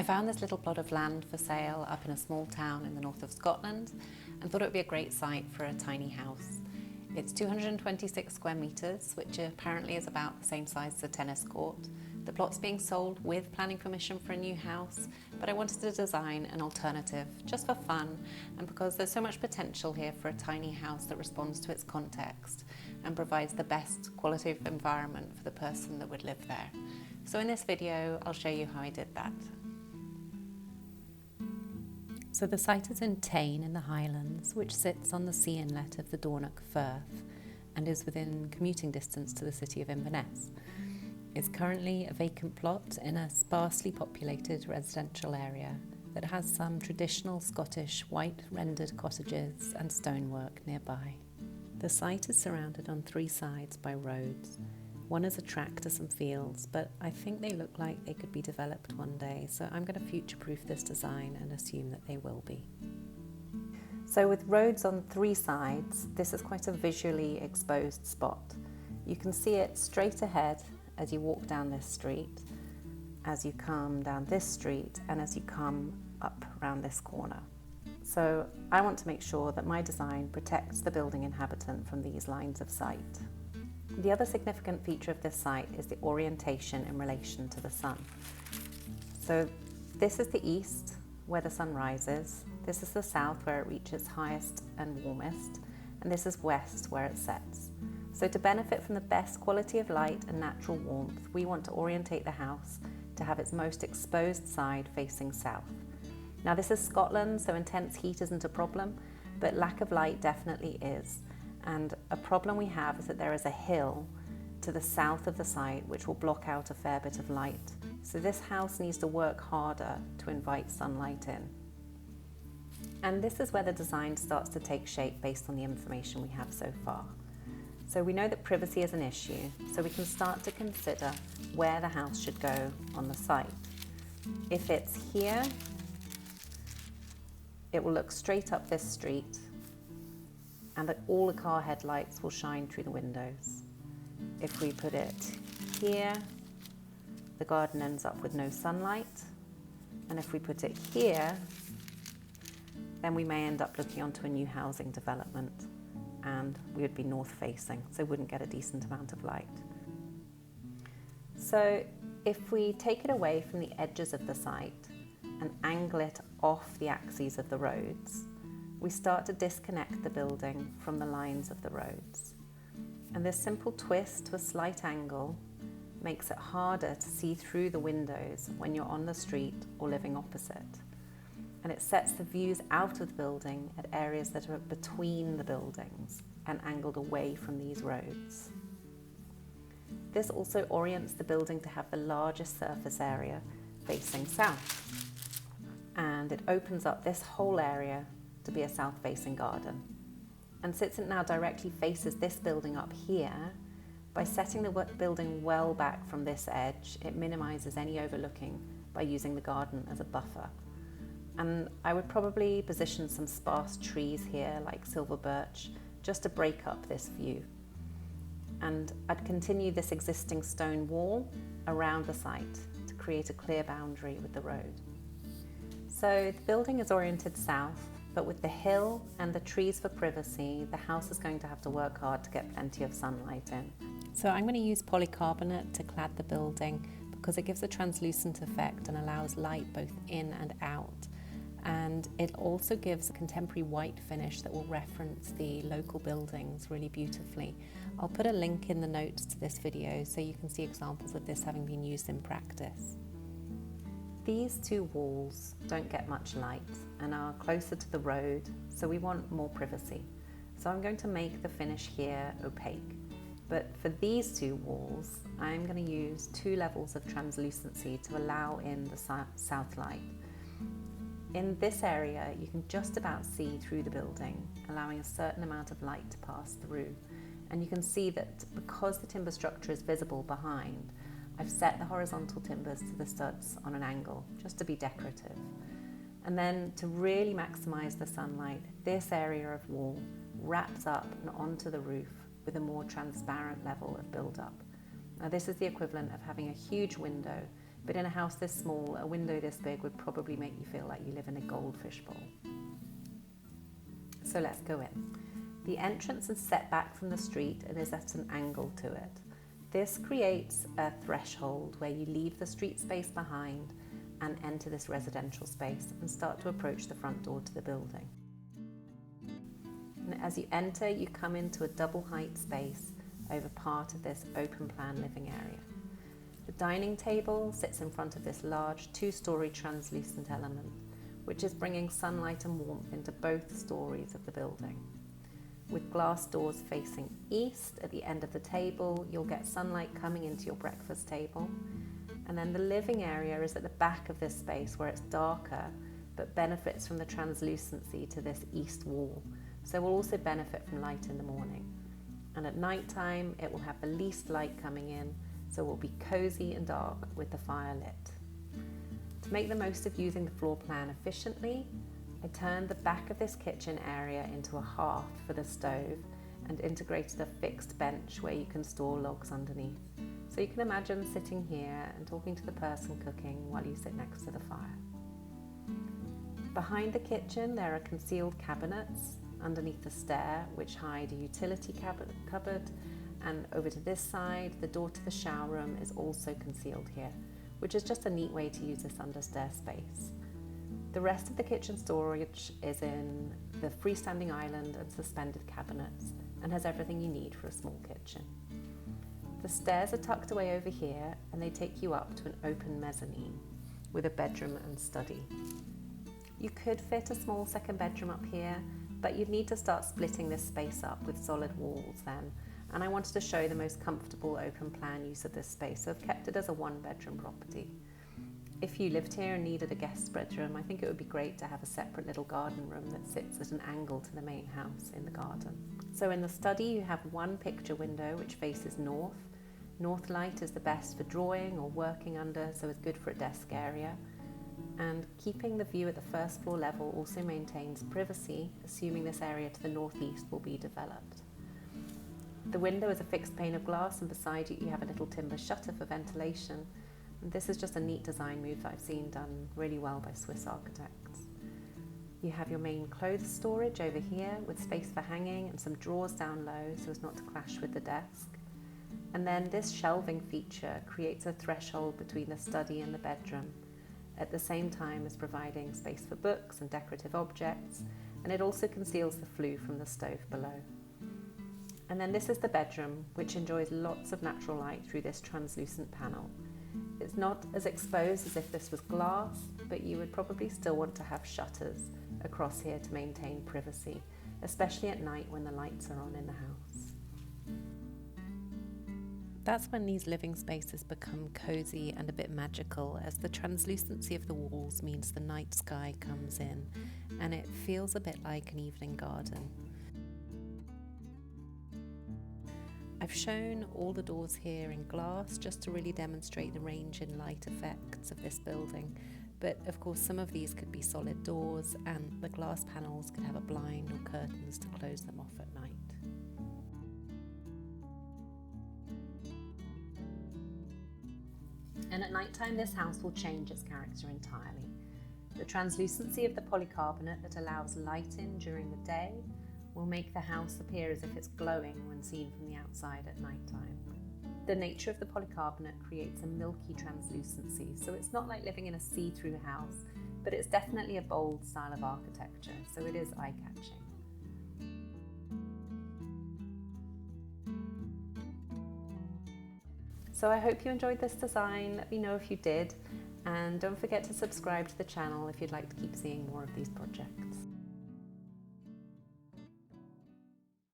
I found this little plot of land for sale up in a small town in the north of Scotland and thought it would be a great site for a tiny house. It's 226 square metres, which apparently is about the same size as a tennis court. The plot's being sold with planning permission for a new house, but I wanted to design an alternative just for fun and because there's so much potential here for a tiny house that responds to its context and provides the best quality of environment for the person that would live there. So in this video, I'll show you how I did that. So the site is in Tain in the Highlands, which sits on the sea inlet of the Dornoch Firth and is within commuting distance to the city of Inverness. It's currently a vacant plot in a sparsely populated residential area that has some traditional Scottish white rendered cottages and stonework nearby. The site is surrounded on three sides by roads. One is a track to some fields, but I think they look like they could be developed one day, so I'm going to future-proof this design and assume that they will be. So with roads on three sides, this is quite a visually exposed spot. You can see it straight ahead as you walk down this street, as you come down this street, and as you come up around this corner. So I want to make sure that my design protects the building inhabitant from these lines of sight. The other significant feature of this site is the orientation in relation to the sun. So this is the east, where the sun rises. This is the south, where it reaches highest and warmest. And this is west, where it sets. So to benefit from the best quality of light and natural warmth, we want to orientate the house to have its most exposed side facing south. Now this is Scotland, so intense heat isn't a problem, but lack of light definitely is. And a problem we have is that there is a hill to the south of the site which will block out a fair bit of light. So this house needs to work harder to invite sunlight in. And this is where the design starts to take shape based on the information we have so far. So we know that privacy is an issue, so we can start to consider where the house should go on the site. If it's here, it will look straight up this street, and that all the car headlights will shine through the windows. If we put it here, the garden ends up with no sunlight. And if we put it here, then we may end up looking onto a new housing development and we would be north facing, so wouldn't get a decent amount of light. So if we take it away from the edges of the site and angle it off the axes of the roads, we start to disconnect the building from the lines of the roads. And this simple twist to a slight angle makes it harder to see through the windows when you're on the street or living opposite. And it sets the views out of the building at areas that are between the buildings and angled away from these roads. This also orients the building to have the largest surface area facing south. And it opens up this whole area to be a south-facing garden. And since it now directly faces this building up here, by setting the building well back from this edge, it minimises any overlooking by using the garden as a buffer. And I would probably position some sparse trees here, like silver birch, just to break up this view. And I'd continue this existing stone wall around the site to create a clear boundary with the road. So the building is oriented south, but with the hill and the trees for privacy, the house is going to have to work hard to get plenty of sunlight in. So I'm going to use polycarbonate to clad the building because it gives a translucent effect and allows light both in and out. And it also gives a contemporary white finish that will reference the local buildings really beautifully. I'll put a link in the notes to this video so you can see examples of this having been used in practice. These two walls don't get much light and are closer to the road, so we want more privacy. So I'm going to make the finish here opaque. But for these two walls, I'm going to use 2 levels of translucency to allow in the south light. In this area, you can just about see through the building, allowing a certain amount of light to pass through. And you can see that because the timber structure is visible behind, I've set the horizontal timbers to the studs on an angle, just to be decorative. And then to really maximise the sunlight, this area of wall wraps up and onto the roof with a more transparent level of build-up. Now this is the equivalent of having a huge window but in a house this small, a window this big would probably make you feel like you live in a goldfish bowl. So let's go in. The entrance is set back from the street and is at an angle to it. This creates a threshold where you leave the street space behind and enter this residential space and start to approach the front door to the building. And as you enter, you come into a double height space over part of this open plan living area. The dining table sits in front of this large 2-story translucent element, which is bringing sunlight and warmth into both stories of the building. With glass doors facing east at the end of the table, you'll get sunlight coming into your breakfast table. And then the living area is at the back of this space where it's darker, but benefits from the translucency to this east wall. So we'll also benefit from light in the morning. And at night time, it will have the least light coming in, so it will be cozy and dark with the fire lit. To make the most of using the floor plan efficiently, I turned the back of this kitchen area into a hearth for the stove and integrated a fixed bench where you can store logs underneath. So you can imagine sitting here and talking to the person cooking while you sit next to the fire. Behind the kitchen there are concealed cabinets underneath the stair which hide a utility cupboard, and over to this side the door to the shower room is also concealed here, which is just a neat way to use this understair space. The rest of the kitchen storage is in the freestanding island and suspended cabinets and has everything you need for a small kitchen. The stairs are tucked away over here and they take you up to an open mezzanine with a bedroom and study. You could fit a small second bedroom up here, but you'd need to start splitting this space up with solid walls then, and I wanted to show the most comfortable open plan use of this space, so I've kept it as a 1-bedroom property. If you lived here and needed a guest bedroom, I think it would be great to have a separate little garden room that sits at an angle to the main house in the garden. So in the study you have one picture window which faces north. North light is the best for drawing or working under, so it's good for a desk area. And keeping the view at the first floor level also maintains privacy, assuming this area to the northeast will be developed. The window is a fixed pane of glass, and beside it you have a little timber shutter for ventilation. And this is just a neat design move that I've seen done really well by Swiss architects. You have your main clothes storage over here with space for hanging and some drawers down low so as not to clash with the desk. And then this shelving feature creates a threshold between the study and the bedroom, at the same time as providing space for books and decorative objects, and it also conceals the flue from the stove below. And then this is the bedroom, which enjoys lots of natural light through this translucent panel. It's not as exposed as if this was glass, but you would probably still want to have shutters across here to maintain privacy, especially at night when the lights are on in the house. That's when these living spaces become cozy and a bit magical, as the translucency of the walls means the night sky comes in and it feels a bit like an evening garden. I've shown all the doors here in glass just to really demonstrate the range in light effects of this building, but of course some of these could be solid doors and the glass panels could have a blind or curtains to close them off at night. And at night time this house will change its character entirely. The translucency of the polycarbonate that allows light in during the day will make the house appear as if it's glowing when seen from the outside at night time. The nature of the polycarbonate creates a milky translucency, so it's not like living in a see-through house, but it's definitely a bold style of architecture, so it is eye-catching. So I hope you enjoyed this design. Let me know if you did, and don't forget to subscribe to the channel if you'd like to keep seeing more of these projects.